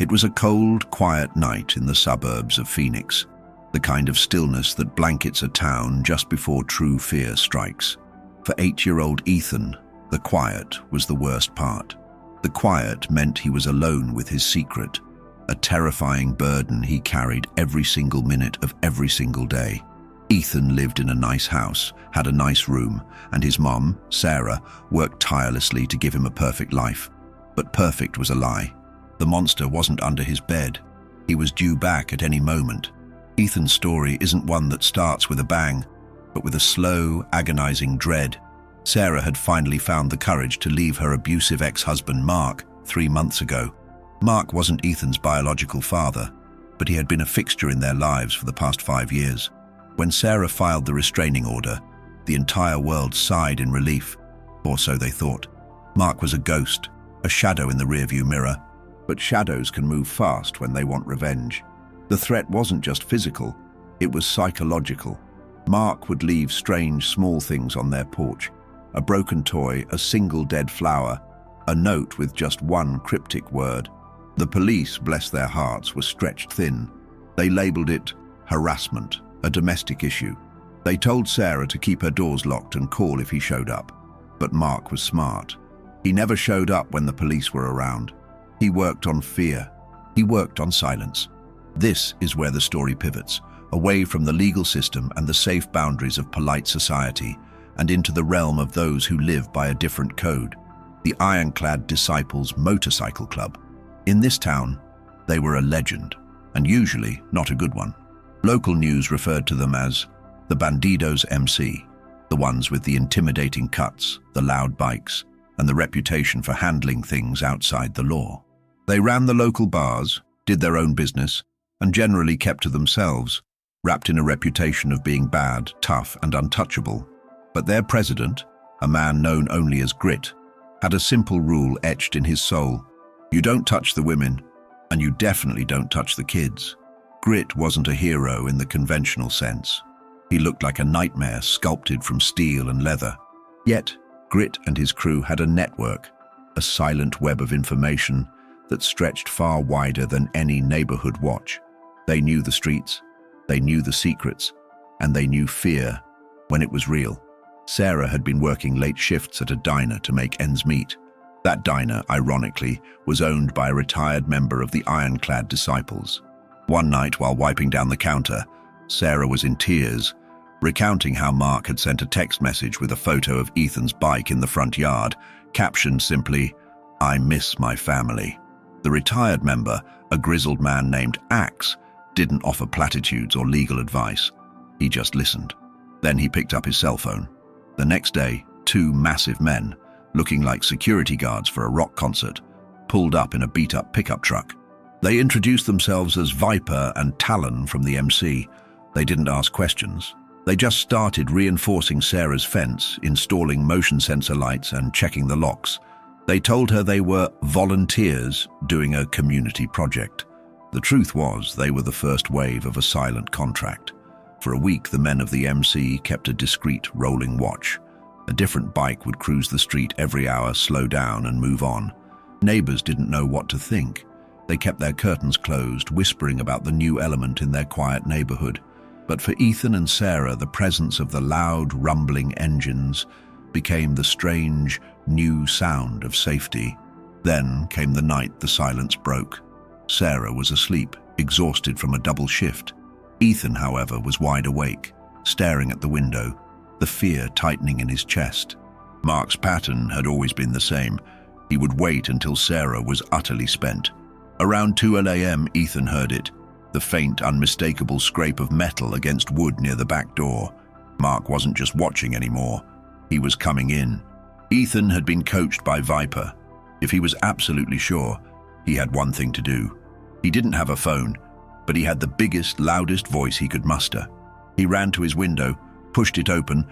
It was a cold, quiet night in the suburbs of Phoenix, the kind of stillness that blankets a town just before true fear strikes. For 8-year-old Ethan, the quiet was the worst part. The quiet meant he was alone with his secret, a terrifying burden he carried every single minute of every single day. Ethan lived in a nice house, had a nice room, and his mom, Sarah, worked tirelessly to give him a perfect life. But perfect was a lie. The monster wasn't under his bed. He was due back at any moment. Ethan's story isn't one that starts with a bang, but with a slow, agonizing dread. Sarah had finally found the courage to leave her abusive ex-husband Mark 3 months ago. Mark wasn't Ethan's biological father, but he had been a fixture in their lives for the past 5 years. When Sarah filed the restraining order, the entire world sighed in relief, or so they thought. Mark was a ghost, a shadow in the rearview mirror, but shadows can move fast when they want revenge. The threat wasn't just physical, it was psychological. Mark would leave strange small things on their porch. A broken toy, a single dead flower, a note with just one cryptic word. The police, bless their hearts, were stretched thin. They labeled it harassment, a domestic issue. They told Sarah to keep her doors locked and call if he showed up. But Mark was smart. He never showed up when the police were around. He worked on fear. He worked on silence. This is where the story pivots, away from the legal system and the safe boundaries of polite society, and into the realm of those who live by a different code, the Ironclad Disciples Motorcycle Club. In this town, they were a legend, and usually not a good one. Local news referred to them as the Bandidos MC, the ones with the intimidating cuts, the loud bikes, and the reputation for handling things outside the law. They ran the local bars, did their own business, and generally kept to themselves, wrapped in a reputation of being bad, tough, and untouchable. But their president, a man known only as Grit, had a simple rule etched in his soul: you don't touch the women, and you definitely don't touch the kids. Grit wasn't a hero in the conventional sense. He looked like a nightmare sculpted from steel and leather. Yet, Grit and his crew had a network, a silent web of information that stretched far wider than any neighborhood watch. They knew the streets, they knew the secrets, and they knew fear when it was real. Sarah had been working late shifts at a diner to make ends meet. That diner, ironically, was owned by a retired member of the Ironclad Disciples. One night, while wiping down the counter, Sarah was in tears, recounting how Mark had sent a text message with a photo of Ethan's bike in the front yard, captioned simply, "I miss my family." The retired member, a grizzled man named Axe, didn't offer platitudes or legal advice. He just listened. Then he picked up his cell phone. The next day, 2 massive men, looking like security guards for a rock concert, pulled up in a beat-up pickup truck. They introduced themselves as Viper and Talon from the MC. They didn't ask questions. They just started reinforcing Sarah's fence, installing motion sensor lights and checking the locks. They told her they were volunteers doing a community project. The truth was, they were the first wave of a silent contract. For a week, the men of the MC kept a discreet rolling watch. A different bike would cruise the street every hour, slow down and move on. Neighbors didn't know what to think. They kept their curtains closed, whispering about the new element in their quiet neighborhood. But for Ethan and Sarah, the presence of the loud, rumbling engines became the strange, new sound of safety. Then came the night the silence broke. Sarah was asleep, exhausted from a double shift. Ethan, however, was wide awake, staring at the window, the fear tightening in his chest. Mark's pattern had always been the same. He would wait until Sarah was utterly spent. Around 2 a.m., Ethan heard it, the faint, unmistakable scrape of metal against wood near the back door. Mark wasn't just watching anymore. He was coming in. Ethan had been coached by Viper. If he was absolutely sure, he had one thing to do. He didn't have a phone, but he had the biggest, loudest voice he could muster. He ran to his window, pushed it open,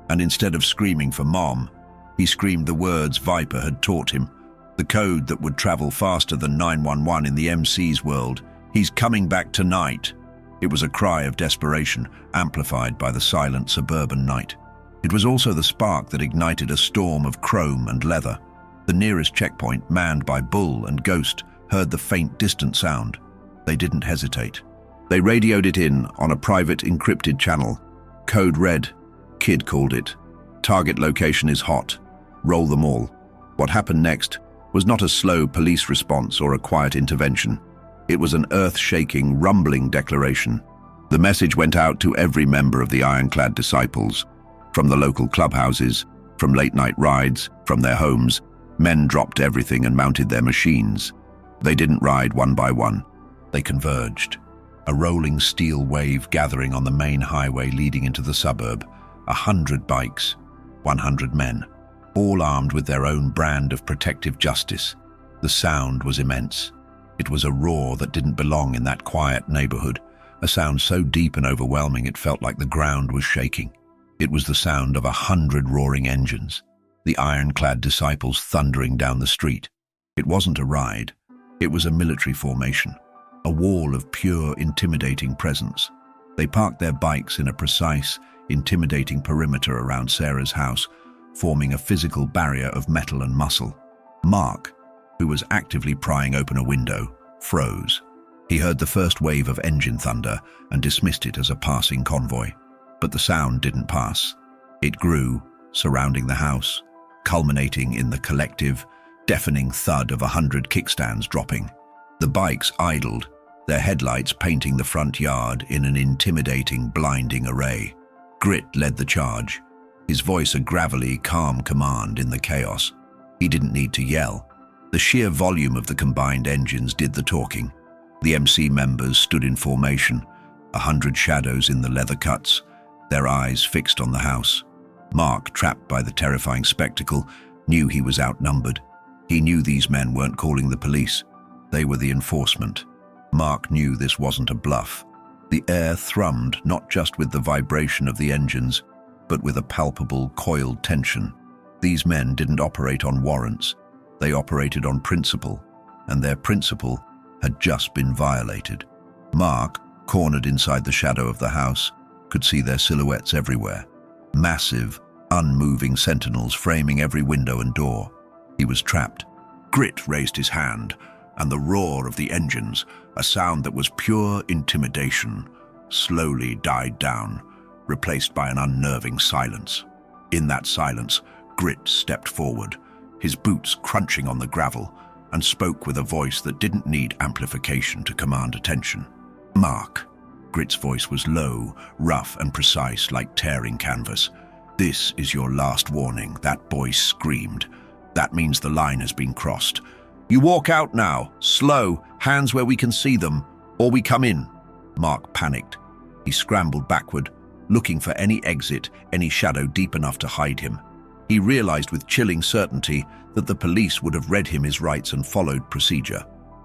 and instead of screaming for Mom, he screamed the words Viper had taught him, the code that would travel faster than 911 in the MC's world. "He's coming back tonight." It was a cry of desperation, amplified by the silent suburban night. It was also the spark that ignited a storm of chrome and leather. The nearest checkpoint, manned by Bull and Ghost, heard the faint, distant sound. They didn't hesitate. They radioed it in on a private encrypted channel. Code red. Kid called it. Target location is hot. Roll them all. What happened next was not a slow police response or a quiet intervention. It was an earth-shaking, rumbling declaration. The message went out to every member of the Ironclad Disciples. From the local clubhouses, from late-night rides, from their homes, men dropped everything and mounted their machines. They didn't ride one by one. They converged. A rolling steel wave gathering on the main highway leading into the suburb. 100 bikes, 100 men, all armed with their own brand of protective justice. The sound was immense. It was a roar that didn't belong in that quiet neighborhood, a sound so deep and overwhelming it felt like the ground was shaking. It was the sound of 100 roaring engines, the Ironclad Disciples thundering down the street. It wasn't a ride. It was a military formation, a wall of pure, intimidating presence. They parked their bikes in a precise, intimidating perimeter around Sarah's house, forming a physical barrier of metal and muscle. Mark, who was actively prying open a window, froze. He heard the first wave of engine thunder and dismissed it as a passing convoy. But the sound didn't pass. It grew, surrounding the house, culminating in the collective, deafening thud of 100 kickstands dropping. The bikes idled, their headlights painting the front yard in an intimidating, blinding array. Grit led the charge, his voice a gravelly, calm command in the chaos. He didn't need to yell. The sheer volume of the combined engines did the talking. The MC members stood in formation, 100 shadows in the leather cuts, their eyes fixed on the house. Mark, trapped by the terrifying spectacle, knew he was outnumbered. He knew these men weren't calling the police. They were the enforcement. Mark knew this wasn't a bluff. The air thrummed not just with the vibration of the engines, but with a palpable, coiled tension. These men didn't operate on warrants. They operated on principle, and their principle had just been violated. Mark, cornered inside the shadow of the house, could see their silhouettes everywhere. Massive, unmoving sentinels framing every window and door. He was trapped. Grit raised his hand, and the roar of the engines, a sound that was pure intimidation, slowly died down, replaced by an unnerving silence. In that silence, Grit stepped forward, his boots crunching on the gravel, and spoke with a voice that didn't need amplification to command attention. "Mark." Grit's voice was low, rough and precise like tearing canvas. "This is your last warning," that boy screamed. "That means the line has been crossed. You walk out now, slow, hands where we can see them, or we come in." Mark panicked. He scrambled backward, looking for any exit, any shadow deep enough to hide him. He realized with chilling certainty that the police would have read him his rights and followed procedure.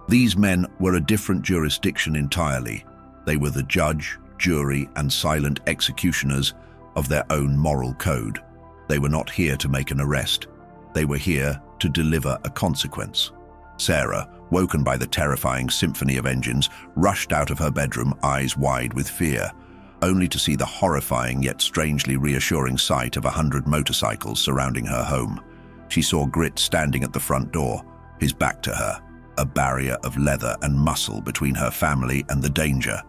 These men were a different jurisdiction entirely. They were the judge, jury, and silent executioners of their own moral code. They were not here to make an arrest. They were here to deliver a consequence. Sarah, woken by the terrifying symphony of engines, rushed out of her bedroom, eyes wide with fear, only to see the horrifying yet strangely reassuring sight of 100 motorcycles surrounding her home. She saw Grit standing at the front door, his back to her, a barrier of leather and muscle between her family and the danger.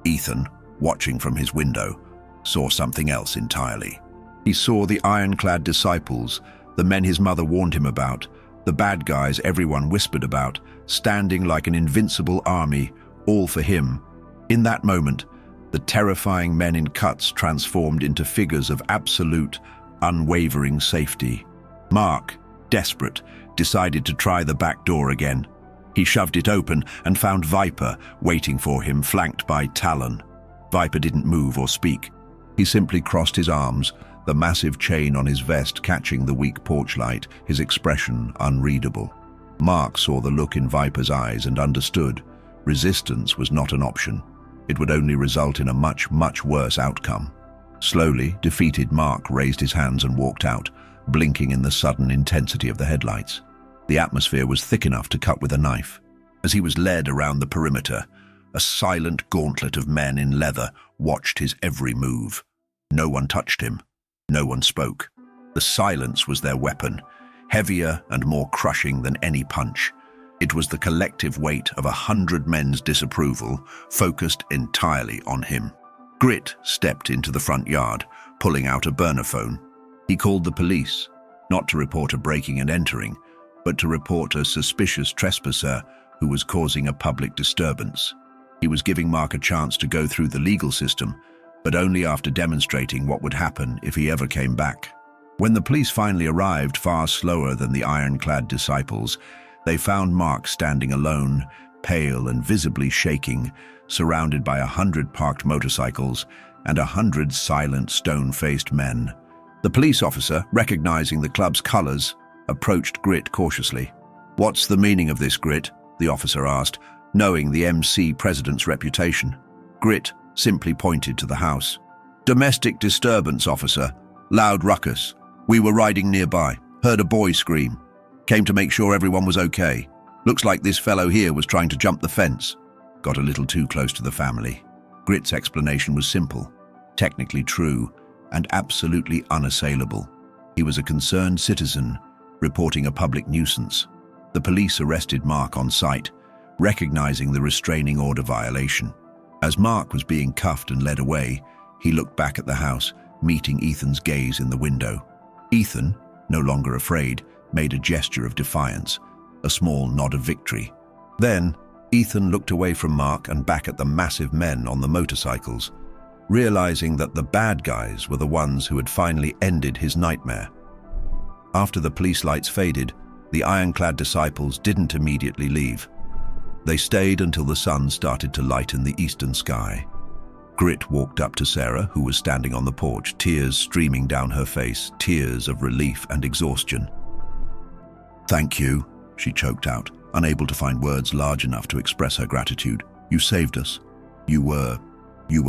Ethan, watching from his window, saw something else entirely. He saw the Ironclad Disciples, the men his mother warned him about, the bad guys everyone whispered about, standing like an invincible army, all for him. In that moment, the terrifying men in cuts transformed into figures of absolute, unwavering safety. Mark, desperate, decided to try the back door again. He shoved it open and found Viper waiting for him, flanked by Talon. Viper didn't move or speak. He simply crossed his arms, the massive chain on his vest catching the weak porch light, his expression unreadable. Mark saw the look in Viper's eyes and understood. Resistance was not an option. It would only result in a much, much worse outcome. Slowly, defeated, Mark raised his hands and walked out, blinking in the sudden intensity of the headlights. The atmosphere was thick enough to cut with a knife. As he was led around the perimeter, a silent gauntlet of men in leather watched his every move. No one touched him. No one spoke. The silence was their weapon, heavier and more crushing than any punch. It was the collective weight of 100 men's disapproval focused entirely on him. Grit stepped into the front yard, pulling out a burner phone. He called the police, not to report a breaking and entering, but to report a suspicious trespasser who was causing a public disturbance. He was giving Mark a chance to go through the legal system, but only after demonstrating what would happen if he ever came back. When the police finally arrived, far slower than the Ironclad Disciples, they found Mark standing alone, pale and visibly shaking, surrounded by 100 parked motorcycles and 100 silent, stone-faced men. The police officer, recognizing the club's colors, approached Grit cautiously. "What's the meaning of this, Grit?" the officer asked, knowing the MC president's reputation. Grit simply pointed to the house. "Domestic disturbance, officer. Loud ruckus. We were riding nearby. Heard a boy scream. Came to make sure everyone was okay. Looks like this fellow here was trying to jump the fence. Got a little too close to the family." Grit's explanation was simple, technically true, and absolutely unassailable. He was a concerned citizen, reporting a public nuisance. The police arrested Mark on site, recognizing the restraining order violation. As Mark was being cuffed and led away, he looked back at the house, meeting Ethan's gaze in the window. Ethan, no longer afraid, made a gesture of defiance, a small nod of victory. Then, Ethan looked away from Mark and back at the massive men on the motorcycles, realizing that the bad guys were the ones who had finally ended his nightmare. After the police lights faded, the Ironclad Disciples didn't immediately leave. They stayed until the sun started to lighten the eastern sky. Grit walked up to Sarah, who was standing on the porch, tears streaming down her face, tears of relief and exhaustion. "Thank you," she choked out, unable to find words large enough to express her gratitude. "You saved us. You were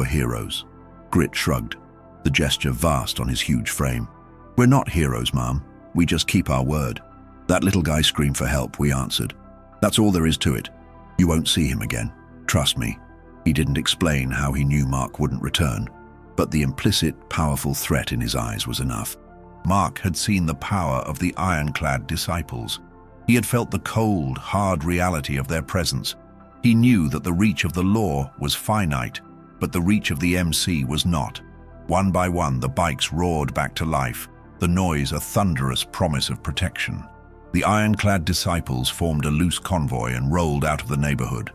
heroes." Grit shrugged, the gesture vast on his huge frame. "We're not heroes, Mom. We just keep our word. That little guy screamed for help, we answered. That's all there is to it. You won't see him again. Trust me." He didn't explain how he knew Mark wouldn't return, but the implicit, powerful threat in his eyes was enough. Mark had seen the power of the Ironclad Disciples. He had felt the cold, hard reality of their presence. He knew that the reach of the law was finite, but the reach of the MC was not. One by one, the bikes roared back to life, the noise a thunderous promise of protection. The Ironclad Disciples formed a loose convoy and rolled out of the neighborhood,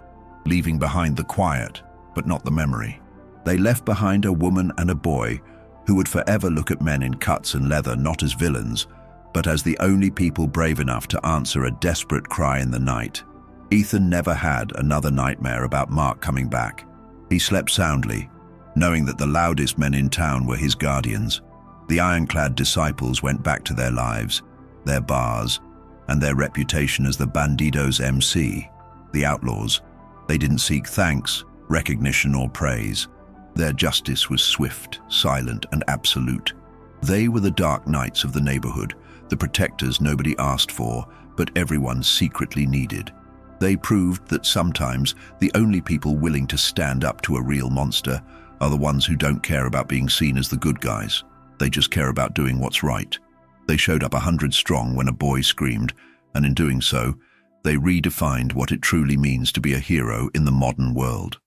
leaving behind the quiet, but not the memory. They left behind a woman and a boy who would forever look at men in cuts and leather not as villains, but as the only people brave enough to answer a desperate cry in the night. Ethan never had another nightmare about Mark coming back. He slept soundly, knowing that the loudest men in town were his guardians. The Ironclad Disciples went back to their lives, their bars, and their reputation as the Bandidos MC, the outlaws. They didn't seek thanks, recognition, or praise. Their justice was swift, silent, and absolute. They were the dark knights of the neighborhood, the protectors nobody asked for, but everyone secretly needed. They proved that sometimes the only people willing to stand up to a real monster are the ones who don't care about being seen as the good guys. They just care about doing what's right. They showed up 100 strong when a boy screamed, and in doing so, they redefined what it truly means to be a hero in the modern world.